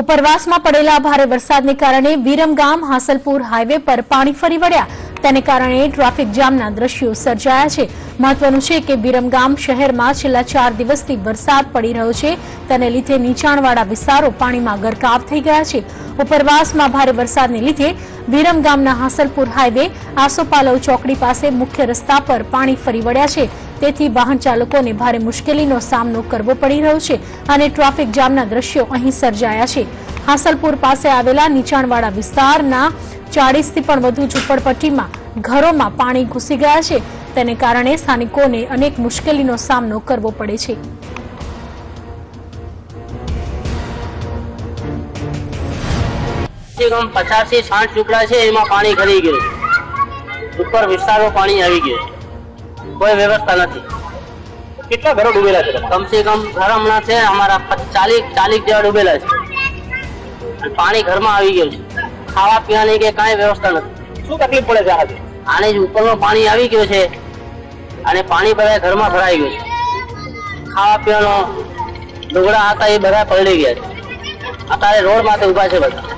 ઉપરવાસમાં પડેલા ભારે વરસાદને કારણે વિરમગામ હાસલપુર હાઈવે પર પાણી ફરી વળ્યા. તેને કારણે ટ્રાફિક જામના દ્રશ્યો સર્જાયા છે. મહત્વનું છે કે વિરમગામ શહેરમાં છેલ્લા 4 દિવસથી વરસાદ પડી રહ્યો છે. તેને લીધે નીચાણવાળા વિસ્તારો પાણીમાં ગરકાવ થઈ ગયા છે. ઉપરવાસમાં ભારે વરસાદને લીધે વિરમગામના હાસલપુર હાઈવે આસોપાલવ ચોકડી પાસે મુખ્ય રસ્તા પર પાણી ફરી વળ્યા છે. તેથી વાહન ચાલકોને ભારે મુશ્કેલીનો સામનો કરવો પડી રહ્યો છે અને ટ્રાફિક જામના દ્રશ્યો અહીં સર્જાયા છે. હાસલપુર પાસે આવેલા નીચાણવાળા વિસ્તારના 40 થી પણ વધુ ઝૂંપડપટ્ટીમાં ઘરોમાં પાણી ઘૂસી ગયા છે. તેને કારણે સ્થાનિકોને અનેક મુશ્કેલીનો સામનો કરવો પડે છે. કમ 50 થી 60 ઝૂંપડા છે, એમાં પાણી ઘરી ગયું. ઉપર વિસ્તારમાં પાણી આવી ગયું. કોઈ વ્યવસ્થા નથી. કેટલા ઘરો ડૂબેલા છે? કમ સે કમ ઘર હમણાં છે અમારા 40 જેવા ડૂબેલા છે. પાણી ઘરમાં આવી ગયું છે. ખાવા પીવાની કે કાંઈ વ્યવસ્થા નથી. શું તકલીફ પડે છે આજે? આને જ ઉપરમાં પાણી આવી ગયું છે અને પાણી બધા ઘરમાં ભરાઈ ગયું છે. ખાવા પીવાનો લુગડા હતા એ બધા પલળી ગયા છે. અત્યારે રોડ માથે ઉભા છે બધા.